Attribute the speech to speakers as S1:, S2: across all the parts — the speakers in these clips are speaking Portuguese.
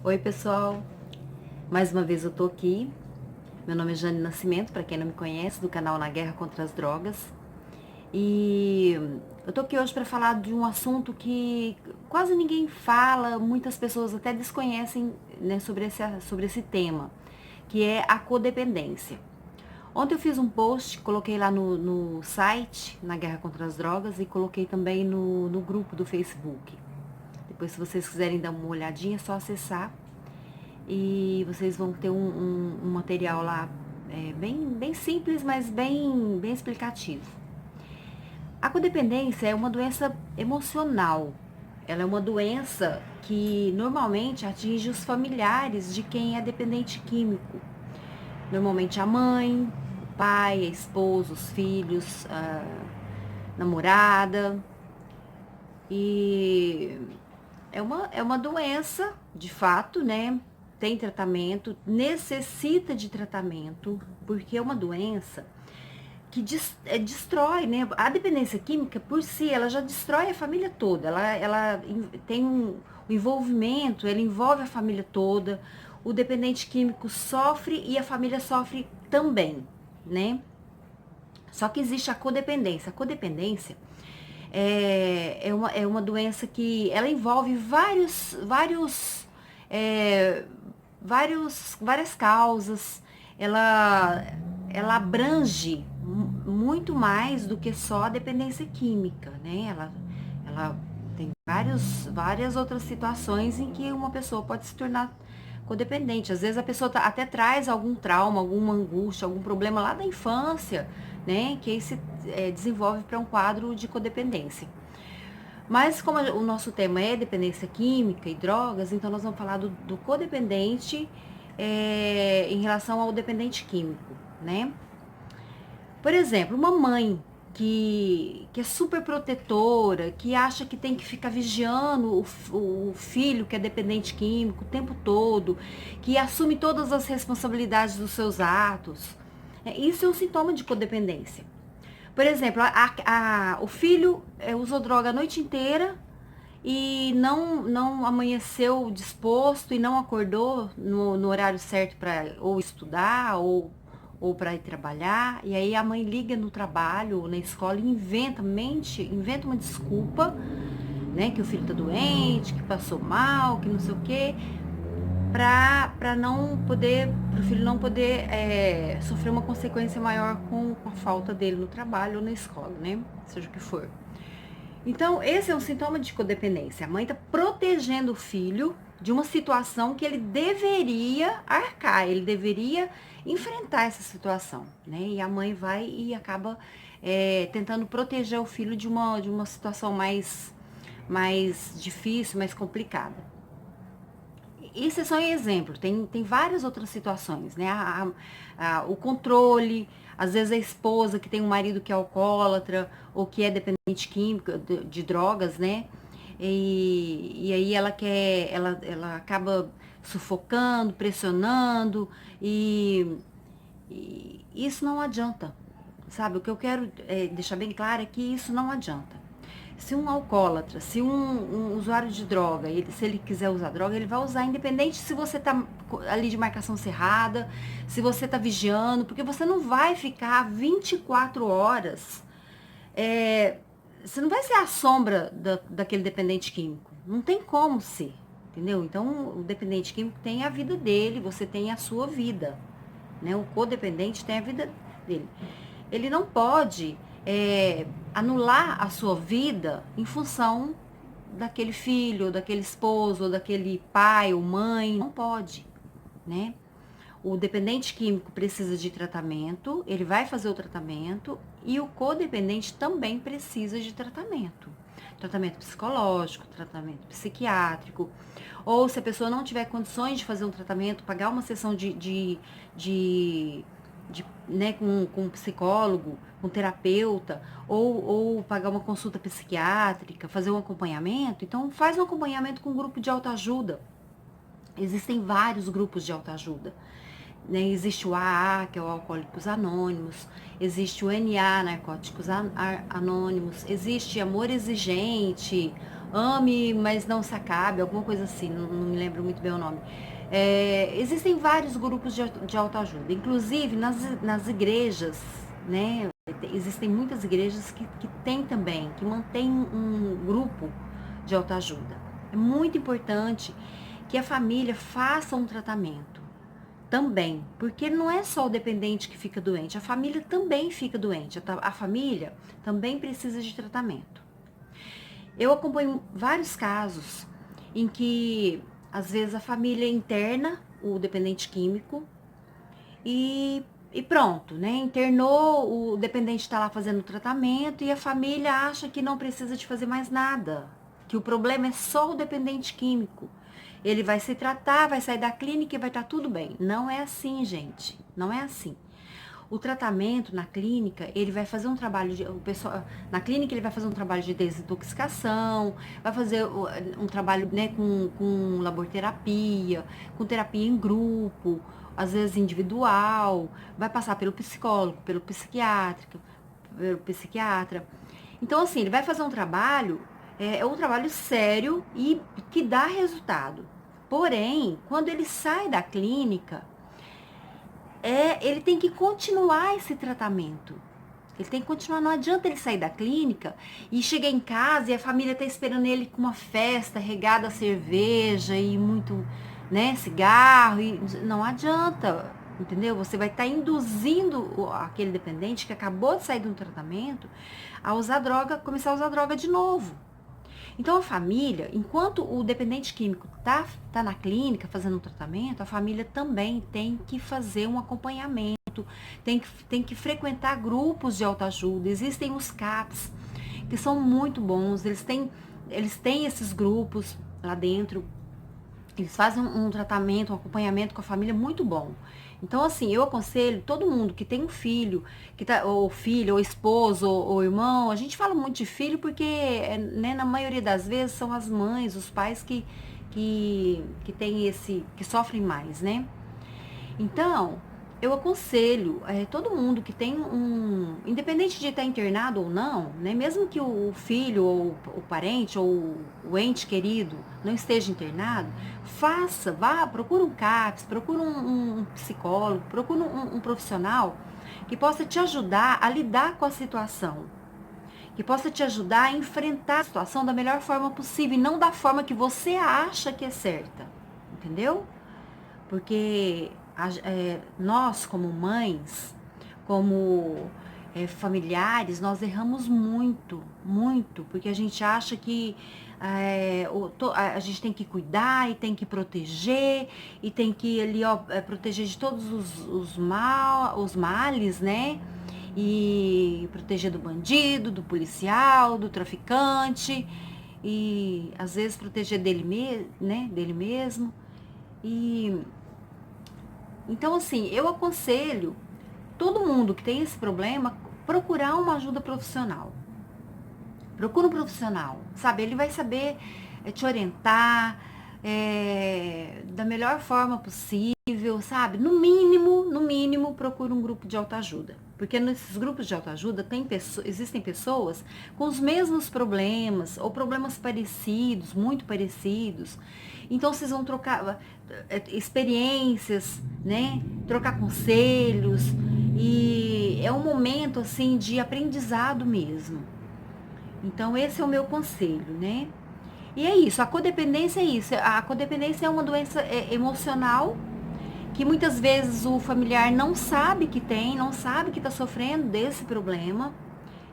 S1: Oi pessoal, mais uma vez eu tô aqui. Meu nome é Jane Nascimento, para quem não me conhece, do canal Na Guerra contra as Drogas. E eu tô aqui hoje para falar de um assunto que quase ninguém fala, muitas pessoas até desconhecem, né, sobre esse tema, que é a codependência. Ontem eu fiz um post, coloquei lá no site, Na Guerra contra as Drogas, e coloquei também no grupo do Facebook. Depois, se vocês quiserem dar uma olhadinha, é só acessar e vocês vão ter um material lá bem simples, mas bem explicativo. A codependência é uma doença emocional. Ela é uma doença que normalmente atinge os familiares de quem é dependente químico. Normalmente a mãe, o pai, a esposa, os filhos, a namorada. E é uma doença, de fato, né? Tem tratamento, necessita de tratamento, porque é uma doença que destrói, né? A dependência química, por si, ela já destrói a família toda. Ela tem um envolvimento, ela envolve a família toda. O dependente químico sofre e a família sofre também, né? Só que existe a codependência. A codependência é uma doença que ela envolve várias causas. Ela abrange muito mais do que só a dependência química, né? Ela tem várias outras situações em que uma pessoa pode se tornar codependente. Às vezes a pessoa até traz algum trauma, alguma angústia, algum problema lá da infância, né? Que aí se desenvolve para um quadro de codependência. Mas como o nosso tema é dependência química e drogas, então nós vamos falar do codependente em relação ao dependente químico, né? Por exemplo, uma mãe que é super protetora, que acha que tem que ficar vigiando o filho que é dependente químico o tempo todo, que assume todas as responsabilidades dos seus atos. Isso é um sintoma de codependência. Por exemplo, o filho usou droga a noite inteira e não amanheceu disposto e não acordou no horário certo para ou estudar ou para ir trabalhar. E aí a mãe liga no trabalho ou na escola e inventa uma desculpa, né? Que o filho tá doente, que passou mal, que não sei o quê, pro filho não poder sofrer uma consequência maior com a falta dele no trabalho ou na escola, né? Seja o que for. Então, esse é um sintoma de codependência. A mãe está protegendo o filho de uma situação que ele deveria arcar, ele deveria enfrentar essa situação, né? E a mãe vai e acaba tentando proteger o filho de uma situação mais difícil, mais complicada. Isso é só um exemplo, tem várias outras situações, né? O controle, às vezes a esposa que tem um marido que é alcoólatra ou que é dependente químico de drogas, né? E aí ela acaba sufocando, pressionando e isso não adianta, sabe? O que eu quero deixar bem claro é que isso não adianta. Se um alcoólatra, se um usuário de droga, se ele quiser usar droga, ele vai usar, independente se você tá ali de marcação cerrada, se você tá vigiando, porque você não vai ficar 24 horas, você não vai ser a sombra daquele dependente químico. Não tem como ser, entendeu? Então, o dependente químico tem a vida dele, você tem a sua vida, né? O codependente tem a vida dele. Ele não pode anular a sua vida em função daquele filho, daquele esposo, daquele pai ou mãe. Não pode, né? O dependente químico precisa de tratamento, ele vai fazer o tratamento e o codependente também precisa de tratamento. Tratamento psicológico, tratamento psiquiátrico. Ou se a pessoa não tiver condições de fazer um tratamento, pagar uma sessão né, com um psicólogo, com um terapeuta, ou pagar uma consulta psiquiátrica, fazer um acompanhamento. Então, faz um acompanhamento com um grupo de autoajuda. Existem vários grupos de autoajuda. Né? Existe o AA, que é o Alcoólicos Anônimos, existe o NA, Narcóticos Anônimos, existe Amor Exigente, Ame, mas não se acabe, alguma coisa assim, não me lembro muito bem o nome. Existem vários grupos de autoajuda, inclusive nas igrejas, né? Existem muitas igrejas que têm também, que mantêm um grupo de autoajuda. É muito importante que a família faça um tratamento também, porque não é só o dependente que fica doente, a família também fica doente, a família também precisa de tratamento. Eu acompanho vários casos em que, às vezes, a família interna o dependente químico e pronto, né? Internou, o dependente está lá fazendo o tratamento e a família acha que não precisa de fazer mais nada, que o problema é só o dependente químico. Ele vai se tratar, vai sair da clínica e vai estar tudo bem. Não é assim, gente. Não é assim. O tratamento na clínica, ele vai fazer um trabalho de, o pessoal, na clínica ele vai fazer um trabalho de desintoxicação, vai fazer um trabalho, né, com laborterapia, com terapia em grupo, às vezes individual, vai passar pelo psicólogo, pelo psiquiatra. Então, assim, ele vai fazer um trabalho, é um trabalho sério e que dá resultado. Porém, quando ele sai da clínica, ele tem que continuar esse tratamento. Ele tem que continuar, não adianta ele sair da clínica e chegar em casa e a família tá esperando ele com uma festa regada a cerveja e muito, né, cigarro. E não adianta, entendeu? Você vai estar induzindo aquele dependente que acabou de sair de um tratamento a usar droga, começar a usar droga de novo. Então a família, enquanto o dependente químico tá na clínica fazendo um tratamento, a família também tem que fazer um acompanhamento, tem que frequentar grupos de autoajuda. Existem os CAPs, que são muito bons, eles têm esses grupos lá dentro, eles fazem um tratamento, um acompanhamento com a família muito bom. Então, assim, eu aconselho todo mundo que tem um filho, ou filho, ou esposo, ou irmão. A gente fala muito de filho porque, né, na maioria das vezes, são as mães, os pais que tem que sofrem mais, né? Então, eu aconselho todo mundo que tem independente de estar internado ou não, né, mesmo que o filho, ou o parente, ou o ente querido não esteja internado, procura um CAPS, procura um psicólogo, procura um profissional que possa te ajudar a lidar com a situação, que possa te ajudar a enfrentar a situação da melhor forma possível e não da forma que você acha que é certa, entendeu? Porque nós, como mães, como familiares, nós erramos muito, muito, porque a gente acha que a gente tem que cuidar e tem que proteger e tem que ali, ó, proteger de todos os males, né? E proteger do bandido, do policial, do traficante e às vezes proteger né, dele mesmo. E então, assim, eu aconselho todo mundo que tem esse problema procurar uma ajuda profissional. Procura um profissional, sabe? Ele vai saber te orientar da melhor forma possível, sabe? No mínimo, procura um grupo de autoajuda. Porque nesses grupos de autoajuda existem pessoas com os mesmos problemas ou problemas parecidos, muito parecidos. Então vocês vão trocar experiências, né? Trocar conselhos e é um momento assim de aprendizado mesmo. Então esse é o meu conselho, né? E é isso, a codependência é isso. A codependência é uma doença emocional que muitas vezes o familiar não sabe que tem, não sabe que está sofrendo desse problema,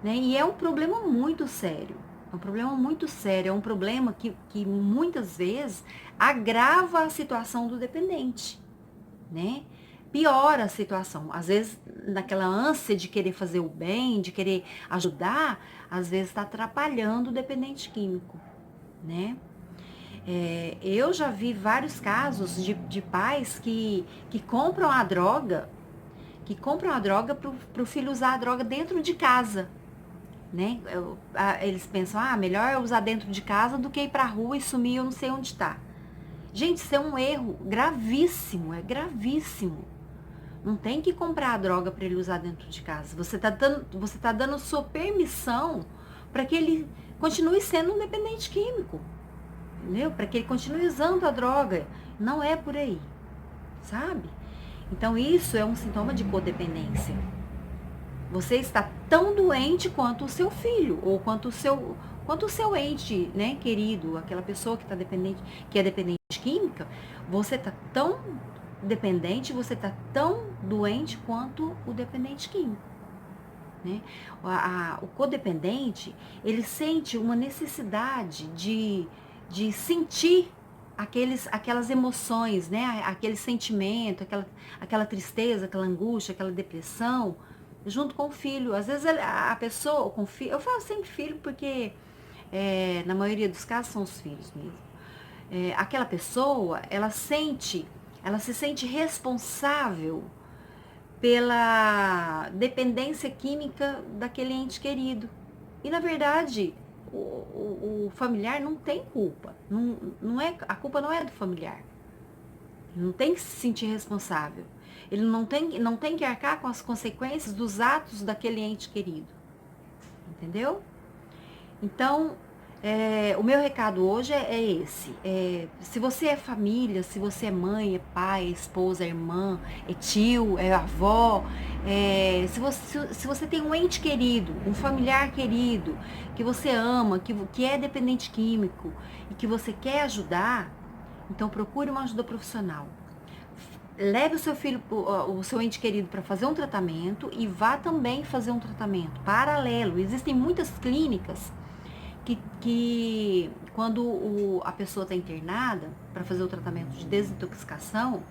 S1: né? E é um problema muito sério. É um problema muito sério, é um problema que muitas vezes agrava a situação do dependente, né? Piora a situação. Às vezes, naquela ânsia de querer fazer o bem, de querer ajudar, às vezes está atrapalhando o dependente químico, né? Eu já vi vários casos de pais que compram a droga, para o filho usar a droga dentro de casa, né? Eles pensam, melhor eu usar dentro de casa do que ir pra rua e sumir, eu não sei onde tá. Gente, isso é um erro gravíssimo, é gravíssimo. Não tem que comprar a droga para ele usar dentro de casa. Você tá dando sua permissão para que ele continue sendo um dependente químico, entendeu? Para que ele continue usando a droga. Não é por aí, sabe? Então isso é um sintoma de codependência. Você está tão doente quanto o seu filho, ou quanto o seu ente, né, querido, aquela pessoa que é dependente química, você está tão dependente, você está tão doente quanto o dependente químico. Né? O codependente, ele sente uma necessidade de sentir aquelas emoções, né? Aquele sentimento, aquela tristeza, aquela angústia, aquela depressão, junto com o filho. Às vezes a pessoa com filho, eu falo sempre filho porque na maioria dos casos são os filhos mesmo. Aquela pessoa, ela se sente responsável pela dependência química daquele ente querido. E, na verdade, o familiar não tem culpa. A culpa não é do familiar. Ele não tem que se sentir responsável. Ele não tem que arcar com as consequências dos atos daquele ente querido. Entendeu? Então, o meu recado hoje é esse. Se você é família, se você é mãe, é pai, é esposa, é irmã, é tio, é avó, se você tem um ente querido, um familiar querido, que você ama, que é dependente químico e que você quer ajudar, então procure uma ajuda profissional. Leve o seu filho, o seu ente querido para fazer um tratamento e vá também fazer um tratamento paralelo. Existem muitas clínicas que quando a pessoa está internada para fazer o tratamento de desintoxicação,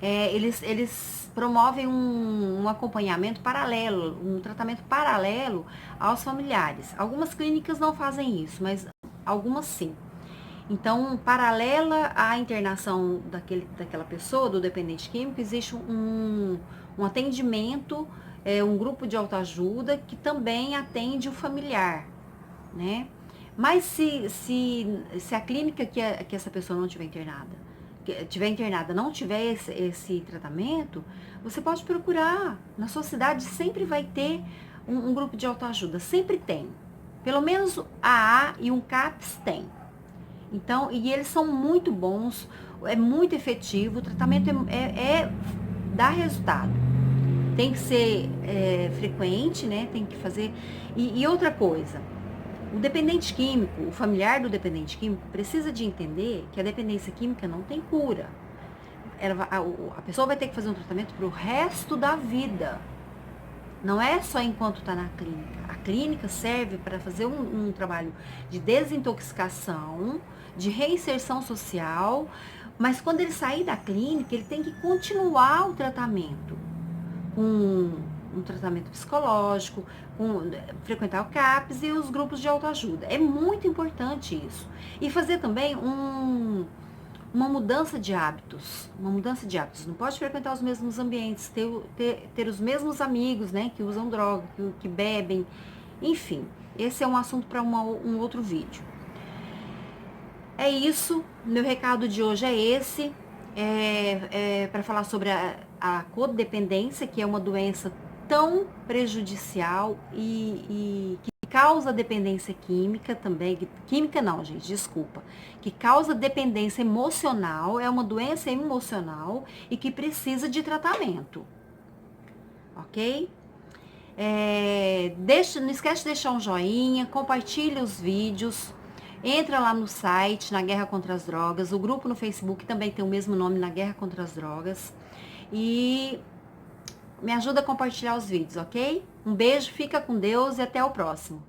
S1: eles promovem um acompanhamento paralelo, um tratamento paralelo aos familiares. Algumas clínicas não fazem isso, mas algumas sim. Então, paralela à internação daquela pessoa, do dependente químico, existe um atendimento, um grupo de autoajuda que também atende o familiar, né? Mas se a clínica que essa pessoa não tiver internada, não tiver esse tratamento, você pode procurar. Na sua cidade sempre vai ter um grupo de autoajuda, sempre tem. Pelo menos a AA e um CAPS tem. Então, e eles são muito bons, é muito efetivo, o tratamento dá resultado. Tem que ser frequente, né? Tem que fazer. E outra coisa, o dependente químico, o familiar do dependente químico, precisa de entender que a dependência química não tem cura. A pessoa vai ter que fazer um tratamento para o resto da vida. Não é só enquanto está na clínica. A clínica serve para fazer um trabalho de desintoxicação, de reinserção social, mas quando ele sair da clínica, ele tem que continuar o tratamento com um tratamento psicológico, frequentar o CAPS e os grupos de autoajuda. É muito importante isso. E fazer também uma mudança de hábitos. Não pode frequentar os mesmos ambientes, ter os mesmos amigos, né, que usam droga, que bebem. Enfim, esse é um assunto para um outro vídeo. É isso, meu recado de hoje é esse. Para falar sobre a codependência, que é uma doença tão prejudicial e que causa dependência química também. Química não, gente, desculpa. Que causa dependência emocional, é uma doença emocional e que precisa de tratamento. Ok? Não esquece de deixar um joinha, compartilhe os vídeos. Entra lá no site, na Guerra contra as Drogas. O grupo no Facebook também tem o mesmo nome, na Guerra contra as Drogas. E me ajuda a compartilhar os vídeos, ok? Um beijo, fica com Deus e até o próximo.